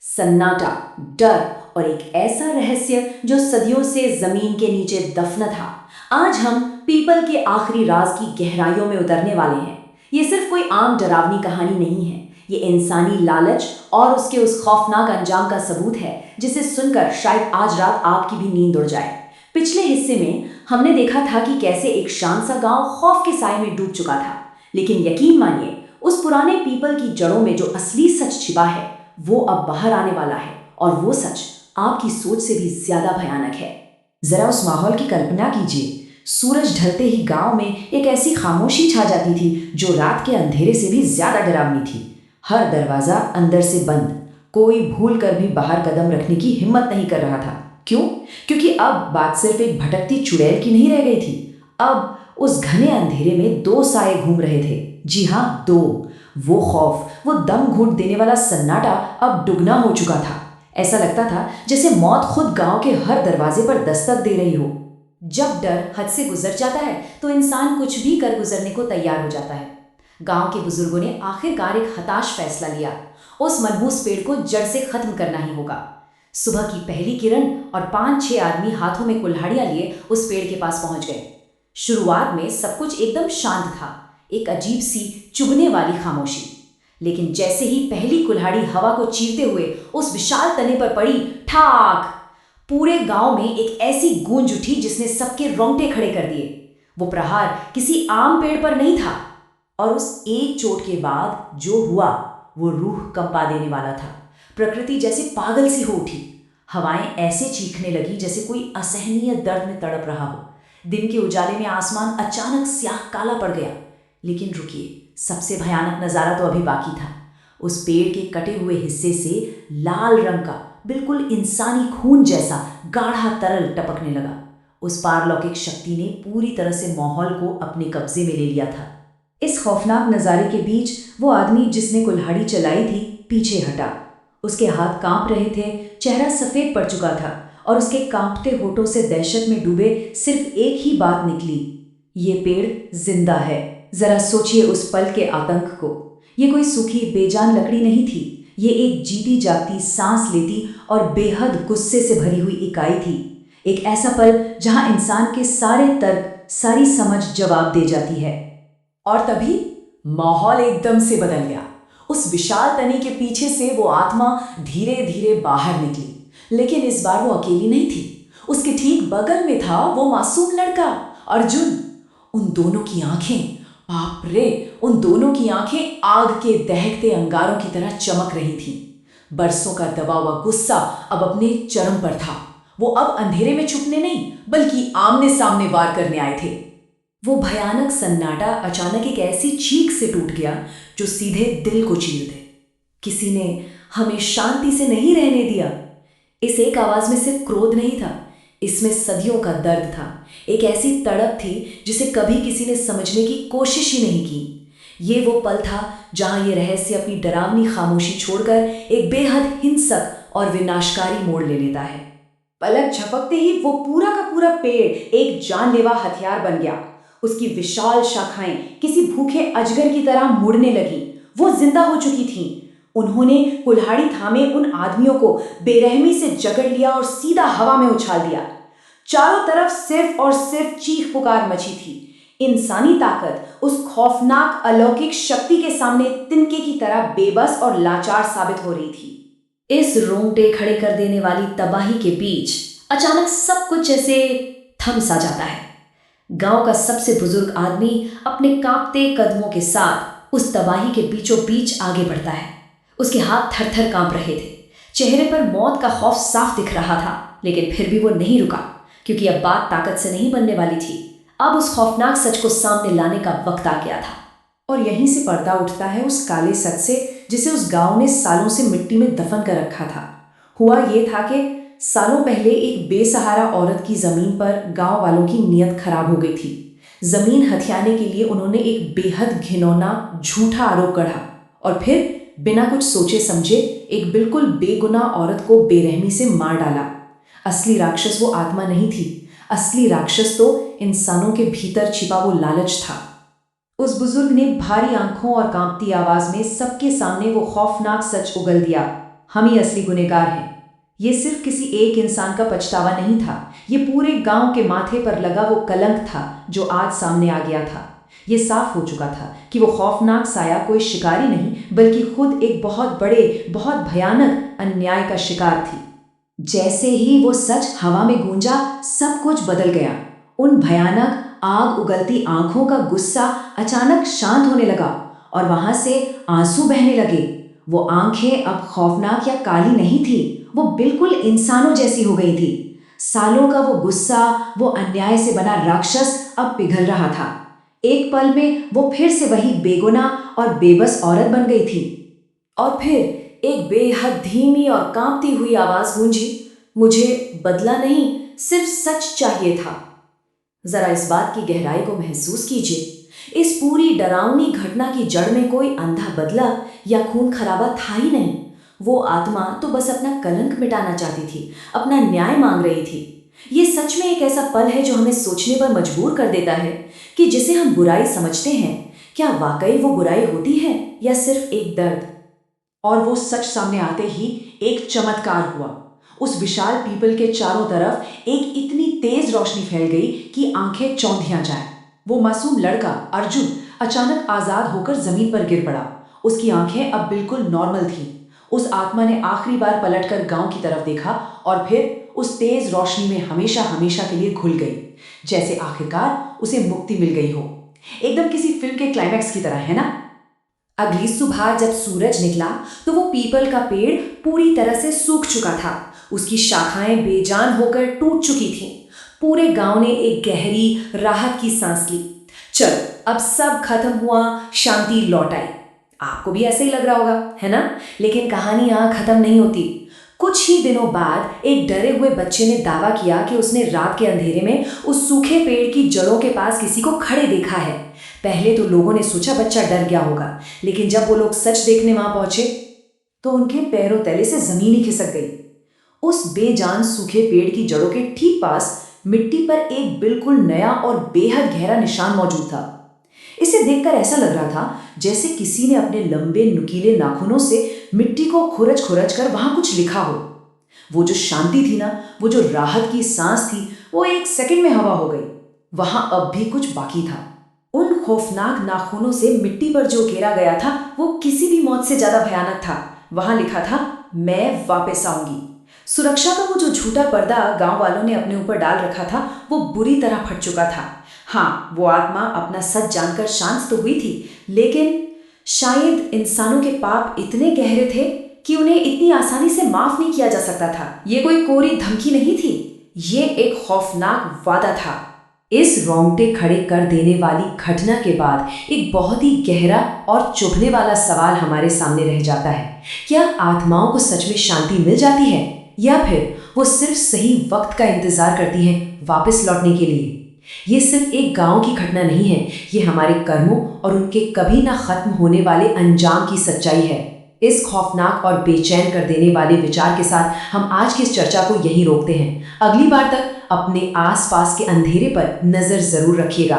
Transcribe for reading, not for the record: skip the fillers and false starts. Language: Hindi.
सन्नाटा, डर और एक ऐसा रहस्य जो सदियों से जमीन के नीचे दफन था। आज हम पीपल के आखिरी राज की गहराइयों में उतरने वाले हैं। ये सिर्फ कोई आम डरावनी कहानी नहीं है, ये इंसानी लालच और उसके उस खौफनाक अंजाम का सबूत है जिसे सुनकर शायद आज रात आपकी भी नींद उड़ जाए। पिछले हिस्से में हमने देखा था कि कैसे एक शांत सा गांव खौफ के साए में डूब चुका था, लेकिन यकीन मानिए उस पुराने पीपल की जड़ों में जो असली सच छिपा है वो अब बाहर आने वाला है, और वो सच आपकी सोच से भी ज्यादा भयानक है। जरा उस माहौल की कल्पना कीजिए। सूरज ढलते ही गांव में एक ऐसी खामोशी छा जाती थी जो रात के अंधेरे से भी ज्यादा डरावनी थी। हर दरवाजा अंदर से बंद, कोई भूल कर भी बाहर कदम रखने की हिम्मत नहीं कर रहा था। क्यों? क्योंकि अब बात सिर्फ एक भटकती चुड़ैल की नहीं रह गई थी। अब उस घने अंधेरे में दो साए घूम रहे थे। जी हाँ, दो। वो खौफ, वो दम घुट देने वाला सन्नाटा अब दुगना हो चुका था। ऐसा लगता था जैसे मौत खुद गांव के हर दरवाजे पर दस्तक दे रही हो। जब डर हद से गुजर जाता है तो इंसान कुछ भी कर गुजरने को तैयार हो जाता है। गांव के बुजुर्गों ने आखिरकार एक हताश फैसला लिया। उस मनहूस पेड़ को जड़ से खत्म करना ही होगा। सुबह की पहली किरण और 5-6 आदमी हाथों में कुल्हाड़ियां लिए उस पेड़ के पास पहुंच गए। शुरुआत में सब कुछ एकदम शांत था, एक अजीब सी चुभने वाली खामोशी। लेकिन जैसे ही पहली कुल्हाड़ी हवा को चीरते हुए उस विशाल तने पर पड़ी, ठाक, पूरे गांव में एक ऐसी गूंज उठी जिसने सबके रोंगटे खड़े कर दिए। वो प्रहार किसी आम पेड़ पर नहीं था, और उस एक चोट के बाद जो हुआ वो रूह कंपा देने वाला था। प्रकृति जैसे पागल सी हो उठी। हवाएं ऐसे चीखने लगी जैसे कोई असहनीय दर्द में तड़प रहा हो। दिन के उजाले में आसमान अचानक स्याह काला पड़ गया। लेकिन रुकिए, सबसे भयानक नजारा तो अभी बाकी था। उस पेड़ के कटे हुए हिस्से से लाल रंग का, बिल्कुल इंसानी खून जैसा गाढ़ा तरल टपकने लगा। उस पारलौकिक शक्ति ने पूरी तरह से माहौल को अपने कब्जे में ले लिया था। इस खौफनाक नज़ारे के बीच वो आदमी जिसने कुल्हाड़ी चलाई थी पीछे हटा। उसके हाथ कांप रहे थे, चेहरा सफेद पड़ चुका था, और उसके कांपते होठों से दहशत में डूबे सिर्फ एक ही बात निकली, ये पेड़ जिंदा है। जरा सोचिए उस पल के आतंक को। ये कोई सूखी बेजान लकड़ी नहीं थी, ये एक जीती जागती, सांस लेती और बेहद गुस्से से भरी हुई इकाई थी। एक ऐसा पल जहां इंसान के सारे तर्क, सारी समझ जवाब दे जाती है। और तभी माहौल एकदम से बदल गया। उस विशाल तने के पीछे से वो आत्मा धीरे धीरे बाहर निकली, लेकिन इस बार वो अकेली नहीं थी। उसके ठीक बगल में था वो मासूम लड़का अर्जुन। उन दोनों की आंखें, बाप रे, उन दोनों की आंखें आग के दहकते अंगारों की तरह चमक रही थीं। बरसों का दबा हुआ गुस्सा अब अपने चरम पर था। वो अब अंधेरे में छुपने नहीं, बल्कि आमने सामने वार करने आए थे। वो भयानक सन्नाटा अचानक एक ऐसी चीख से टूट गया जो सीधे दिल को चीर दे। किसी ने हमें शांति से नहीं रहने दिया। इस एक आवाज में सिर्फ क्रोध नहीं था, इसमें सदियों का दर्द था। एक ऐसी तड़प थी जिसे कभी किसी ने समझने की कोशिश ही नहीं की। ये वो पल था जहां ये रहस्य अपनी डरावनी खामोशी छोड़कर एक बेहद हिंसक और विनाशकारी मोड़ ले लेता है। पलक झपकते ही वो पूरा का पूरा पेड़ एक जानलेवा हथियार बन गया। उसकी विशाल शाखाएं किसी भूखे अजगर की तरह मुड़ने लगी। वो जिंदा हो चुकी थीं। उन्होंने कुल्हाड़ी थामे उन आदमियों को बेरहमी से जकड़ लिया और सीधा हवा में उछाल दिया। चारों तरफ सिर्फ और सिर्फ चीख पुकार मची थी। इंसानी ताकत उस खौफनाक अलौकिक शक्ति के सामने तिनके की तरह बेबस और लाचार साबित हो रही थी। इस रोंगटे खड़े कर देने वाली तबाही के बीच अचानक सब कुछ ऐसे थम सा जाता है। गांव का सबसे बुजुर्ग आदमी अपने कांपते कदमों के साथ उस तबाही के बीचों बीच आगे बढ़ता है। उसके हाथ थर थर कांप रहे थे, चेहरे पर मौत का खौफ साफ दिख रहा था, लेकिन फिर भी वो नहीं रुका, क्योंकि अब बात ताकत से नहीं बनने वाली थी। अब उस खौफनाक सच को सामने लाने का वक्त आ गया था। और यहीं से पर्दा उठता है उस काले सच से जिसे उस गांव ने सालों से मिट्टी में दफन कर रखा था। हुआ ये था कि सालों पहले एक बेसहारा औरत की जमीन पर गांव वालों की नीयत खराब हो गई थी। जमीन हथियाने के लिए उन्होंने एक बेहद घिनौना झूठा आरोप गढ़ा, और फिर बिना कुछ सोचे समझे एक बिल्कुल बेगुनाह औरत को बेरहमी से मार डाला। असली राक्षस वो आत्मा नहीं थी, असली राक्षस तो इंसानों के भीतर छिपा वो लालच था। उस बुजुर्ग ने भारी आंखों और कांपती आवाज में सबके सामने वो खौफनाक सच उगल दिया। हम ही असली गुनहगार हैं। ये सिर्फ किसी एक इंसान का पछतावा नहीं था, ये पूरे गांव के माथे पर लगा वो कलंक था जो आज सामने आ गया था। ये साफ हो चुका था कि वो खौफनाक साया कोई शिकारी नहीं बल्कि खुद एक बहुत बड़े, बहुत भयानक अन्याय का शिकार थी। जैसे ही वो सच हवा में गूंजा, सब कुछ बदल गया। उन भयानक आग उगलती आंखों का गुस्सा अचानक शांत होने लगा और वहां से आंसू बहने लगे। वो आंखें अब खौफनाक या काली नहीं थी, वो बिल्कुल इंसानों जैसी हो गई थी। सालों का वो गुस्सा, वो अन्याय से बना राक्षस अब पिघल रहा था। एक पल में वो फिर से वही बेगुनाह और बेबस औरत बन गई थी। और फिर एक बेहद धीमी और कांपती हुई आवाज गूंजी, मुझे बदला नहीं, सिर्फ सच चाहिए था। जरा इस बात की गहराई को महसूस कीजिए। इस पूरी डरावनी घटना की जड़ में कोई अंधा बदला या खून खराबा था ही नहीं। वो आत्मा तो बस अपना कलंक मिटाना चाहती थी, अपना न्याय मांग रही थी। ये सच में एक ऐसा पल है जो हमें सोचने पर मजबूर कर देता है कि जिसे हम बुराई समझते हैं, क्या वाकई वो बुराई होती है या सिर्फ एक दर्द। और वो सच सामने आते ही एक चमत्कार हुआ। उस विशाल पीपल के चारों तरफ एक इतनी तेज रोशनी फैल गई कि आंखें चौंधियां जाएं। वो मासूम लड़का अर्जुन अचानक आजाद होकर जमीन पर गिर पड़ा। उसकी आंखें अब बिल्कुल नॉर्मल थीं। उस आत्मा ने आखिरी बार पलटकर गांव की तरफ देखा और फिर उस तेज रोशनी में हमेशा हमेशा के लिए घुल गई, जैसे आखिरकार उसे मुक्ति मिल गई हो। एकदम किसी फिल्म के क्लाइमैक्स की तरह, है ना? अगली सुबह जब सूरज निकला तो वो पीपल का पेड़ पूरी तरह से सूख चुका था। उसकी शाखाएं बेजान होकर टूट चुकी थीं। पूरे गांव ने एक गहरी राहत की सांस ली। चलो, अब सब खत्म हुआ, शांति लौट आई। आपको भी ऐसे ही लग रहा होगा, है ना? लेकिन कहानी यहाँ खत्म नहीं होती। कुछ ही दिनों बाद एक डरे हुए बच्चे ने दावा किया कि उसने रात के अंधेरे में उस सूखे पेड़ की जड़ों के पास किसी को खड़े देखा है। पहले तो लोगों ने सोचा बच्चा डर गया होगा, लेकिन जब वो लोग सच देखने वहां पहुंचे तो उनके पैरों तले से जमीन ही खिसक गई। उस बेजान सूखे पेड़ की जड़ों के ठीक पास मिट्टी पर एक बिल्कुल नया और बेहद गहरा निशान मौजूद था। इसे देखकर ऐसा लग रहा था जैसे किसी ने अपने लंबे नुकीले नाखूनों से मिट्टी को खुरच खुरच कर वहां कुछ लिखा हो। वो जो शांति थी ना, वो जो राहत की सांस थी, वो एक सेकंड में हवा हो गई। वहां अब भी कुछ बाकी था। उन खौफनाक नाखूनों से मिट्टी पर जो घेरा गया था वो किसी भी मौत से ज्यादा भयानक था। वहां लिखा था, मैं वापस आऊंगी। सुरक्षा का वो जो झूठा पर्दा गांव वालों ने अपने ऊपर डाल रखा था वो बुरी तरह फट चुका था। हाँ, वो आत्मा अपना सच जानकर शांत तो हुई थी, लेकिन शायद इंसानों के पाप इतने गहरे थे कि उन्हें इतनी आसानी से माफ नहीं किया जा सकता था। ये कोई कोरी धमकी नहीं थी, ये एक खौफनाक वादा था। इस रोंगटे खड़े कर देने वाली घटना के बाद एक बहुत ही गहरा और चुभने वाला सवाल हमारे सामने रह जाता है। क्या आत्माओं को सच में शांति मिल जाती है या फिर वो सिर्फ सही वक्त का इंतजार करती हैं वापस लौटने के लिए? ये सिर्फ एक गांव की घटना नहीं है, ये हमारे कर्मों और उनके कभी ना खत्म होने वाले अंजाम की सच्चाई है। इस खौफनाक और बेचैन कर देने वाले विचार के साथ हम आज की इस चर्चा को यहीं रोकते हैं। अगली बार तक अपने आसपास के अंधेरे पर नजर जरूर रखिएगा।